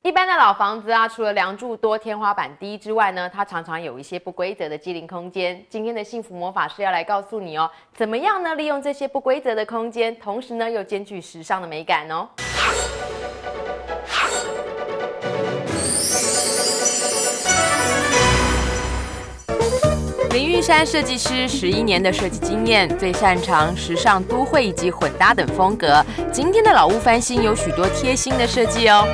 一般的老房子啊，除了梁柱多、天花板低之外呢，它常常有一些不规则的机灵空间。今天的幸福魔法师要来告诉你哦，怎么样呢？利用这些不规则的空间，同时呢又兼具时尚的美感哦。林玉山设计师11年的设计经验，最擅长时尚、都会以及混搭等风格。今天的老屋翻新有许多贴心的设计哦。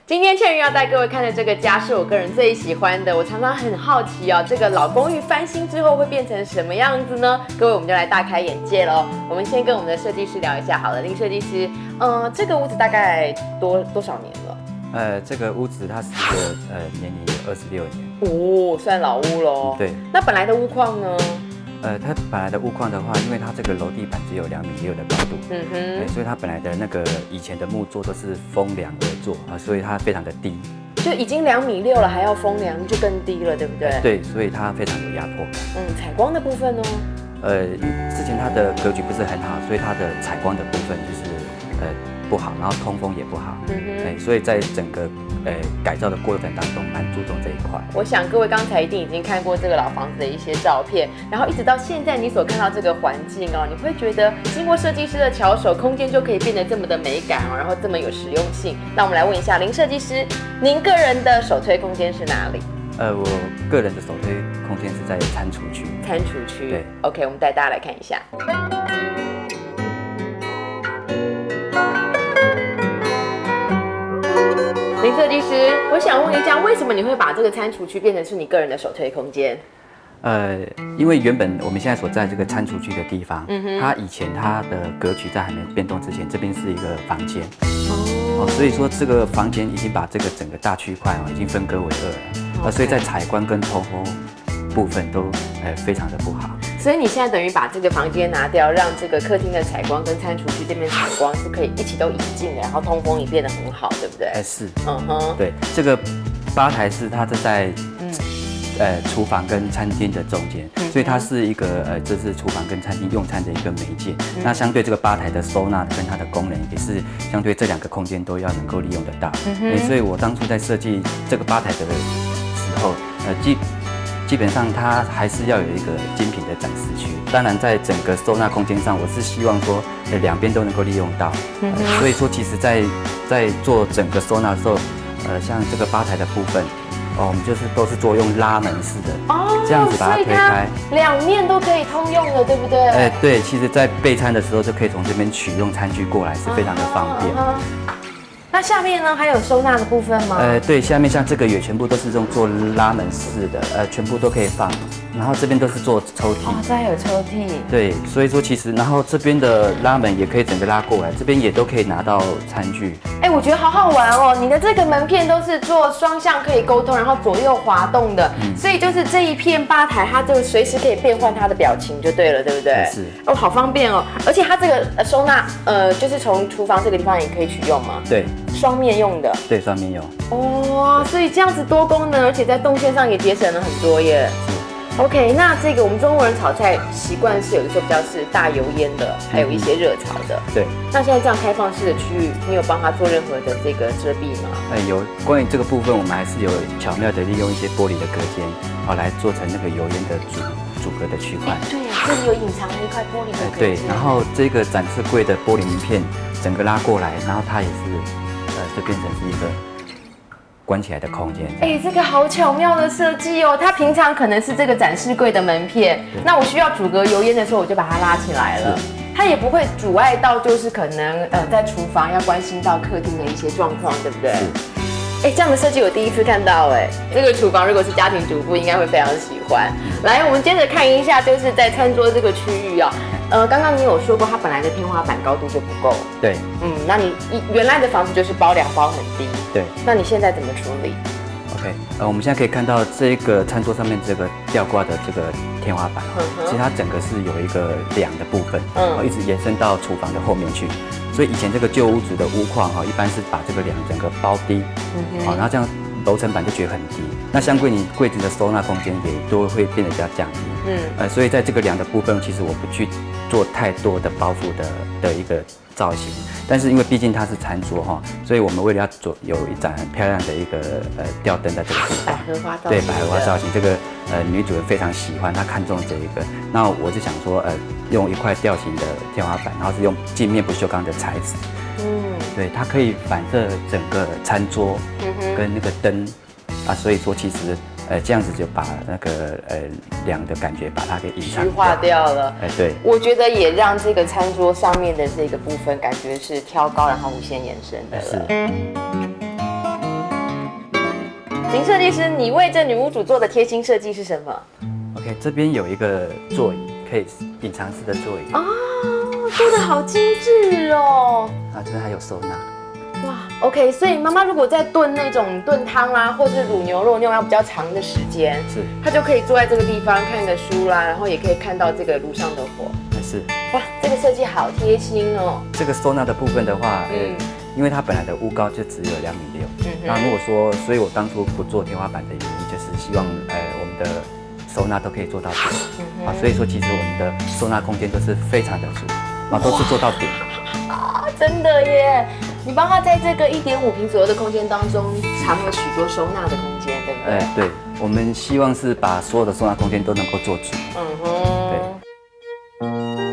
今天倩云要带各位看的这个家是我个人最喜欢的，我常常很好奇哦，这个老公寓翻新之后会变成什么样子呢？各位我们就来大开眼界喽。我们先跟我们的设计师聊一下好了，林设计师，这个屋子大概多少年了？这个屋子它是年龄有26年哦，算老屋喽。对。那本来的屋况呢？它本来的屋况的话，因为它这个楼地板只有2.6米的高度，所以它本来的那个以前的木座都是封梁而做啊，所以它非常的低，就已经2.6米了，还要封梁，就更低了，对不对？对，所以它非常有压迫感。采光的部分呢？之前它的格局不是很好，所以它的采光的部分就是不好，然后通风也不好，所以在整个改造的过程当中，蛮注重这一块。我想各位刚才一定已经看过这个老房子的一些照片，然后一直到现在你所看到这个环境哦，你会觉得经过设计师的巧手，空间就可以变得这么的美感哦，然后这么有实用性。那我们来问一下林设计师，您个人的首推空间是哪里？我个人的首推空间是在餐厨区。餐厨区，对 ，OK， 我们带大家来看一下。林设计师，我想问一下，为什么你会把这个餐厨区变成是你个人的首推空间？因为原本我们现在所在这个餐厨区的地方，它以前它的格局在还没变动之前，这边是一个房间，所以说这个房间已经把这个整个大区块已经分割为2了，所以在采光跟通风部分都非常的不好。所以你现在等于把这个房间拿掉，让这个客厅的采光跟餐厨区这边采光是可以一起都引进的，然后通风也变得很好，对不对？是，对，这个吧台是它在厨房跟餐厅的中间，所以它是一个这是厨房跟餐厅用餐的一个媒介。那相对这个吧台的收纳跟它的功能也是相对这2个空间都要能够利用得到。所以我当初在设计这个吧台的时候，基本上它还是要有一个精品的展示区。当然，在整个收纳空间上，我是希望说2边都能够利用到。所以说，其实在做整个收纳的时候，像这个吧台的部分，我们都是做用拉门式的，这样子把它推开，2面都可以通用的，对不对？对，其实在备餐的时候就可以从这边取用餐具过来，是非常的方便。那下面呢，还有收纳的部分吗？对，下面像这个也全部都是用做拉门式的，全部都可以放。然后这边都是做抽屉，这还有抽屉。对，所以说其实，然后这边的拉门也可以整个拉过来，这边也都可以拿到餐具。我觉得好好玩哦！你的这个门片都是做双向可以沟通，然后左右滑动的，所以就是这一片吧台，它就随时可以变换它的表情就对了，对不对？是。好方便哦！而且它这个收纳，就是从厨房这个地方也可以取用吗？对。双面用的。对，双面用。哇，所以这样子多功能，而且在动线上也节省了很多耶。OK， 那这个我们中国人炒菜习惯是有的时候比较是大油烟的，还有一些热炒的。对。那现在这样开放式的区域，你有帮他做任何的这个遮蔽吗？有。关于这个部分，我们还是有巧妙的利用一些玻璃的隔间，来做成那个油烟的阻隔的区块。对呀，这里有隐藏的一块玻璃的隔间。对，然后这个展示柜的玻璃名片整个拉过来，然后它也是就变成是一个关起来的空间。这个好巧妙的设计哦！它平常可能是这个展示柜的门片，那我需要阻隔油烟的时候，我就把它拉起来了，它也不会阻碍到，就是可能在厨房要关心到客厅的一些状况，对不对？这样的设计我第一次看到，这个厨房如果是家庭主妇，应该会非常喜欢。来，我们接着看一下，就是在餐桌这个区域啊。刚刚你有说过，它本来的天花板高度就不够。对。那你原来的房子就是包2包很低。对。那你现在怎么处理 ？OK，我们现在可以看到这个餐桌上面这个吊挂的这个天花板，其实它整个是有一个梁的部分，一直延伸到厨房的后面去。所以以前这个旧屋子的屋况一般是把这个梁整个包低，然后这样楼层板就觉得很低。那相对你柜子的收纳空间也都会变得比较降低。所以在这个梁的部分，其实我不去做太多的包覆的一个造型。但是因为毕竟它是餐桌哈，所以我们为了要有一盏很漂亮的一个吊灯在这个地方，百合花造型，对，百合花造型，这个女主人非常喜欢，她看中这一个。那我就想说，用一块吊形的天花板，然后是用镜面不锈钢的材质，对，它可以反射整个餐桌跟那个灯啊，所以说其实这样子就把那个亮的感觉把它给隐藏虚化掉了。对，我觉得也让这个餐桌上面的这个部分感觉是挑高然后无限延伸的了。林设计师，你为这女屋主做的贴心设计是什么 ？OK， 这边有一个座椅，可以隐藏式的座椅。哦，做的好精致哦。啊，这边还有收纳。哇 ，OK， 所以妈妈如果在炖那种炖汤啦，或是卤牛肉那种要比较长的时间，是，她就可以坐在这个地方看个书啦，然后也可以看到这个炉上的火。是，哇，这个设计好贴心哦。这个收纳的部分的话，因为它本来的屋高就只有2.6米，那如果说，所以我当初不做天花板的原因，就是希望我们的收纳都可以做到顶，啊，所以说其实我们的收纳空间都是非常的足，啊，都是做到顶。啊，真的耶！你帮他在这个1.5平左右的空间当中藏了许多收纳的空间，对不对？对，我们希望是把所有的收纳空间都能够做足。对。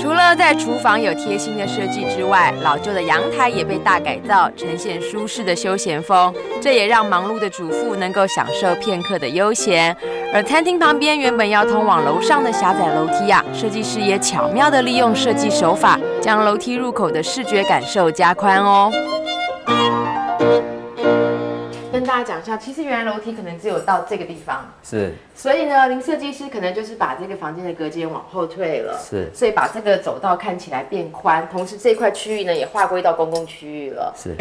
除了在厨房有贴心的设计之外，老旧的阳台也被大改造，呈现舒适的休闲风，这也让忙碌的主妇能够享受片刻的悠闲。而餐厅旁边原本要通往楼上的狭窄楼梯啊，设计师也巧妙地利用设计手法，将楼梯入口的视觉感受加宽哦。跟大家讲一下，其实原来楼梯可能只有到这个地方，是，所以呢，林设计师可能就是把这个房间的隔间往后退了，是，所以把这个走道看起来变宽，同时这块区域呢也划归到公共区域了。是。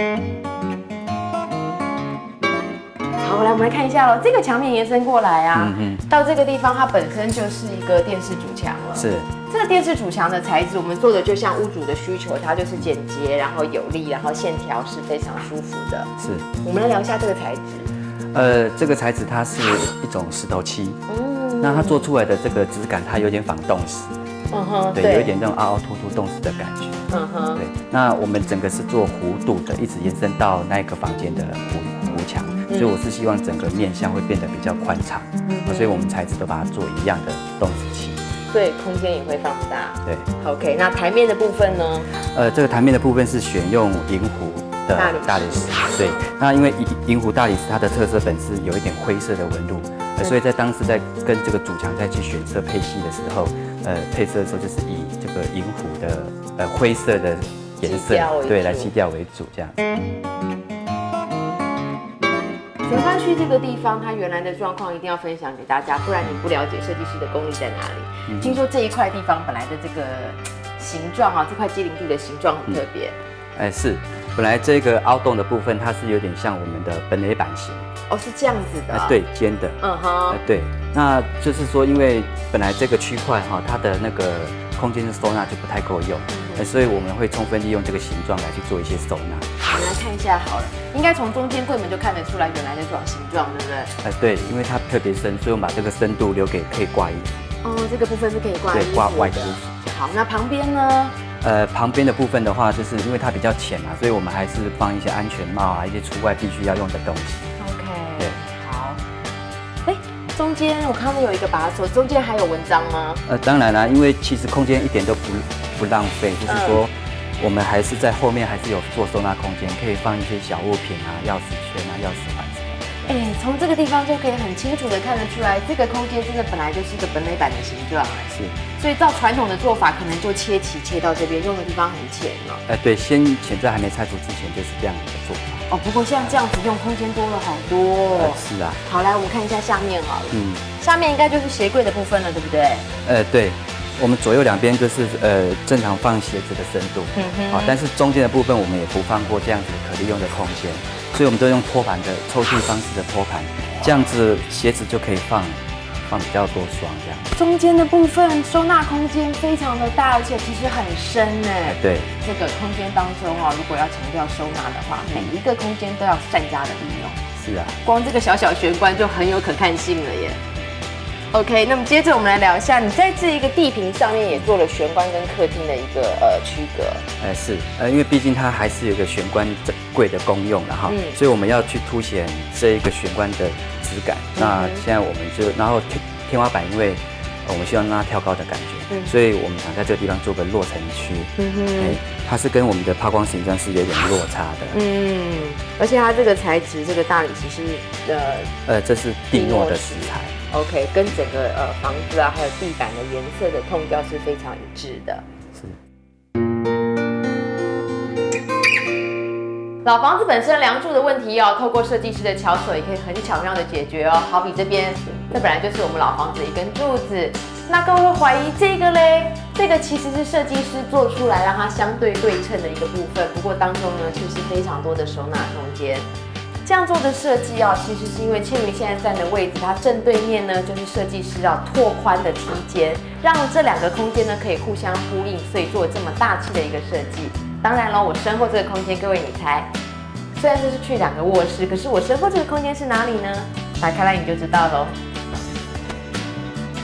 好，来我们来看一下咯，这个墙面延伸过来啊，到这个地方它本身就是一个电视主墙了。是。这个电视主墙的材质，我们做的就像屋主的需求，它就是简洁，然后有力，然后线条是非常舒服的。是。我们来聊一下这个材质。这个材质它是一种石头漆，那它做出来的这个质感，它有点仿冻石。对，有一点那种凹凹凸凸冻石的感觉。对。那我们整个是做弧度的，一直延伸到那个房间的弧墙。所以我是希望整个面向会变得比较宽敞，所以我们材质都把它做一样的冻石漆，所以空间也会放大。对 ，OK， 那台面的部分呢？这个台面的部分是选用银湖的大理石，对。那因为银湖大理石它的特色本是有一点灰色的纹路，所以在当时在跟这个主墙再去选色配系的时候，配色的时候就是以这个银湖的灰色的颜色，对，来基调为主这样。前方区这个地方，它原来的状况一定要分享给大家，不然你不了解设计师的功力在哪里。听说这一块地方本来的这个形状啊，这块基林地的形状很特别。是，本来这个凹洞的部分，它是有点像我们的本垒板型。哦，是这样子的。对，尖的。对，那就是说，因为本来这个区块哈，它的那个空间的收纳就不太够用，所以我们会充分利用这个形状来去做一些收纳。我们来看一下好了，应该从中间柜门就看得出来原来的形状，对不对？对，因为它特别深，所以我们把这个深度留给可以挂衣服。这个部分是可以挂衣服的。对，挂外的衣服。好，那旁边呢？旁边的部分的话，就是因为它比较浅所以我们还是放一些安全帽啊，一些出外必须要用的东西。OK， 对，好。中间我看到有一个把手，中间还有文章吗？当然啦，因为其实空间一点都不浪费，就是说我们还是在后面还是有做收纳空间，可以放一些小物品啊、钥匙圈啊、钥匙环什么的。从这个地方就可以很清楚的看得出来，这个空间真的本来就是一个本垒板的形状。是。所以照传统的做法，可能就切齐切到这边，用的地方很浅了。对，先前在还没拆除之前就是这样的做法。不过像这样子用空间多了好多。是啊。好，来我们看一下下面好了。下面应该就是鞋柜的部分了，对不对？对，我们左右两边就是正常放鞋子的深度。但是中间的部分我们也不放过这样子可利用的空间，所以我们都用托盘的抽屉方式的托盘，这样子鞋子就可以放比较多双这样。中间的部分收纳空间非常的大，而且其实很深对，这个空间当中如果要强调收纳的话，每一个空间都要善加的利用。是啊，光这个小小玄关就很有可看性了耶。OK， 那么接着我们来聊一下，你在这一个地坪上面也做了玄关跟客厅的一个区隔。是，因为毕竟它还是有一个玄关柜的功用了哈，所以我们要去凸显这一个玄关的质感。那现在我们就，然后天花板，因为我们希望让它挑高的感觉，所以我们想在这个地方做个落尘区。它是跟我们的抛光形状是有点落差的。而且它这个材质，这个大理石是这是地诺的石材。OK， 跟整个房子啊，还有地板的颜色的痛调是非常一致的。是。老房子本身梁柱的问题哦，透过设计师的巧手也可以很巧妙的解决哦。好比这边，这本来就是我们老房子的一根柱子，那各位会怀疑这个嘞？这个其实是设计师做出来让它相对对称的一个部分，不过当中呢却是非常多的收纳空间。这样做的设计哦，其实是因为倩云现在站的位置，它正对面呢就是设计师要拓宽的梯间，让这两个空间呢可以互相呼应，所以做这么大气的一个设计。当然咯，我身后这个空间，各位你猜，虽然这是去2个卧室，可是我身后这个空间是哪里呢？打开来你就知道咯。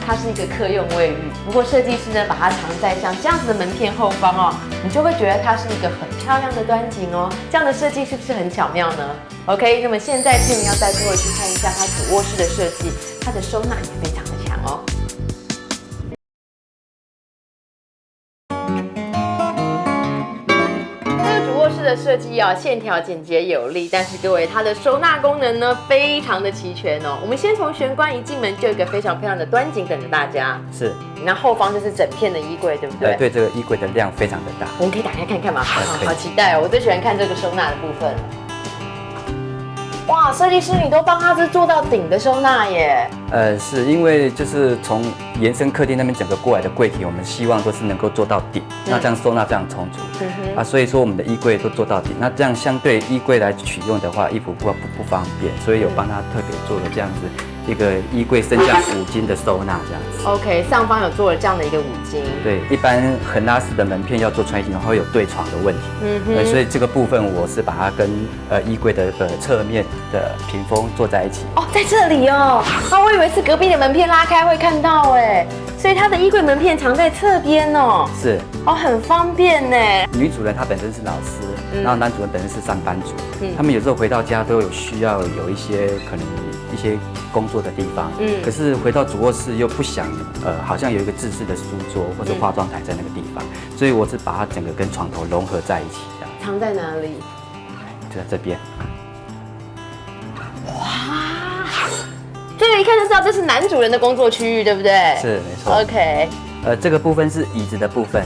它是一个客用卫浴，不过设计师呢把它藏在像这样子的门片后方哦，你就会觉得它是一个很漂亮的端景哦。这样的设计是不是很巧妙呢 ？OK， 那么现在倩云要带各位去看一下它主卧室的设计，它的收纳也非常的强哦。的设计啊，线条简洁有力，但是各位它的收纳功能呢非常的齐全哦。我们先从玄关一进门就有一个非常漂亮的端景等着大家。是，那后方就是整片的衣柜，对不对？对，这个衣柜的量非常的大。我们可以打开看看吗？好期待哦！我最喜欢看这个收纳的部分。哇，设计师你都帮他是做到顶的收纳耶。是因为就是从延伸客厅那边整个过来的柜体，我们希望都是能够做到顶，那这样收纳非常充足。所以说我们的衣柜都做到顶，那这样相对衣柜来取用的话，衣服不方便，所以有帮他特别做了这样子一个衣柜升降5金的收纳这样子。OK， 上方有做了这样的一个5金。对，一般横拉式的门片要做穿衣镜，会有对床的问题。所以这个部分我是把它跟衣柜的侧面的屏风做在一起。哦，在这里哦。我以为是隔壁的门片拉开会看到哎，所以它的衣柜门片藏在侧边哦。是。很方便呢。女主人她本身是老师，然后男主人本身是上班族，他们有时候回到家都有需要有一些可能一些工作的地方，可是回到主卧室又不想，好像有一个自制的书桌或者化妆台在那个地方，所以我是把它整个跟床头融合在一起这样。藏在哪里？就在这边。哇，这个一看就知道这是男主人的工作区域，对不对？是，没错。OK。这个部分是椅子的部分。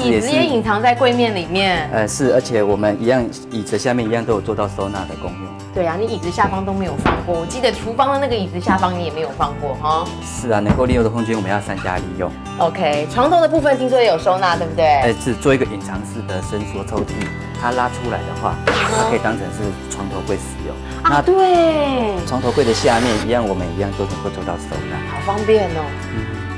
椅子也隐藏在柜面里面。是，而且我们一样，椅子下面一样都有做到收纳的功用。对啊，你椅子下方都没有放过，我记得厨房的那个椅子下方你也没有放过哈。是啊，能够利用的空间我们要3加利用。OK， 床头的部分听说也有收纳，对不对？是做一个隐藏式的伸缩抽屉，它拉出来的话，它可以当成是床头柜使用。对，床头柜的下面一样，我们一样都能够做到收纳，好方便哦。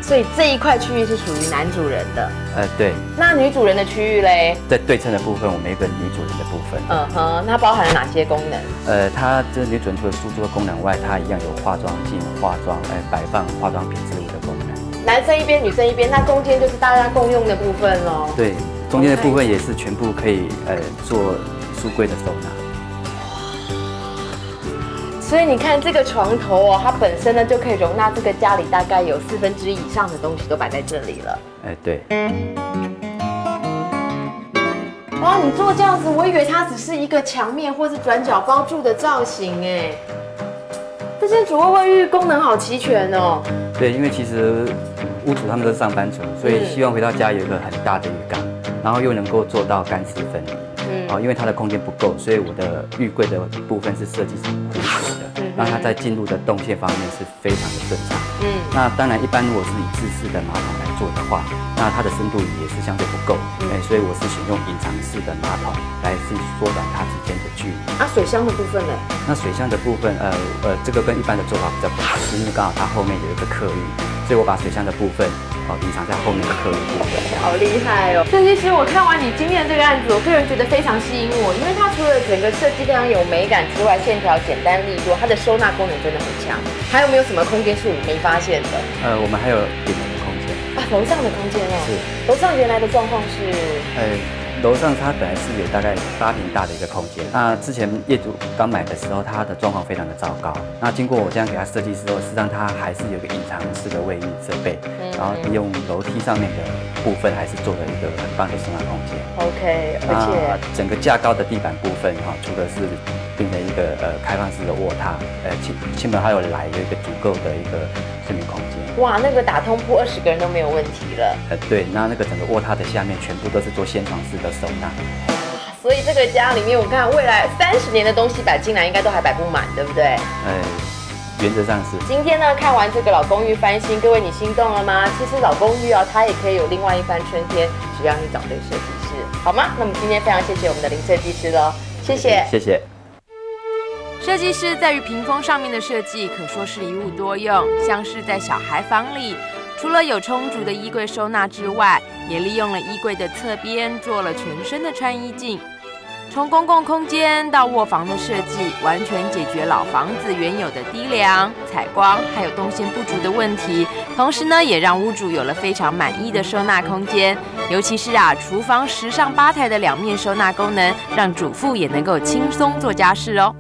所以这一块区域是属于男主人的。对。那女主人的区域嘞？在对称的部分，我们有一个女主人的部分。那包含了哪些功能？它这女主人除了书桌功能外，它一样有化妆镜、化妆摆放化妆品之类的功能。男生一边，女生一边，那中间就是大家共用的部分咯。对，中间的部分也是全部可以做书柜的收纳。所以你看这个床头哦，它本身呢就可以容纳这个家里大概有1/4以上的东西都摆在这里了。对。哇，你做这样子，我以为它只是一个墙面或是转角包住的造型哎。这间主卧卫浴功能好齐全哦。对，因为其实屋主他们都是上班族，所以希望回到家有一个很大的浴缸，然后又能够做到干湿分离。因为它的空间不够，所以我的浴柜的部分是设计成弧形的，让它在进入的动线方面是非常的顺畅。那当然，一般如果是以自式的马桶来做的话，那它的深度也是相对不够，所以我是选用隐藏式的马桶来去缩短它之间的距离。水箱的部分呢？那水箱的部分，这个跟一般的做法比较不同，因为刚好它后面有一个客浴。所以我把水箱的部分隐藏在后面的客人部分。好厉害哦！设计师，我看完你今天的这个案子，我个人觉得非常吸引我，因为它除了整个设计非常有美感之外，线条简单利落，它的收纳功能真的很强。还有没有什么空间是我没发现的？我们还有顶楼的空间啊，楼上的空间哦。是。楼上原来的状况是？楼上它本来是有大概8坪大的一个空间，那之前业主刚买的时候，它的状况非常的糟糕。那经过我这样给他设计之后，事实上它还是有个隐藏式的卫浴设备，然后利用楼梯上面的部分，还是做了一个很棒的收纳空间。OK， 而且整个架高的地板部分除了是变成一个开放式的卧榻，亲朋好友来有一个足够的一个睡眠空间。哇，那个打通铺20个人都没有问题了。对，那个整个卧榻的下面全部都是做掀床式的收纳。所以这个家里面，我看未来30年的东西摆进来，应该都还摆不满，对不对？原则上是。今天呢，看完这个老公寓翻新，各位你心动了吗？其实老公寓它也可以有另外一番春天，只要你找对设计师，好吗？那么今天非常谢谢我们的林设计师喽，谢谢，谢谢。设计师在于屏风上面的设计可说是一物多用，像是在小孩房里，除了有充足的衣柜收纳之外，也利用了衣柜的侧边做了全身的穿衣镜。从公共空间到卧房的设计，完全解决老房子原有的低凉、采光还有动线不足的问题，同时呢，也让屋主有了非常满意的收纳空间。尤其是厨房时尚吧台的2面收纳功能，让主妇也能够轻松做家事哦。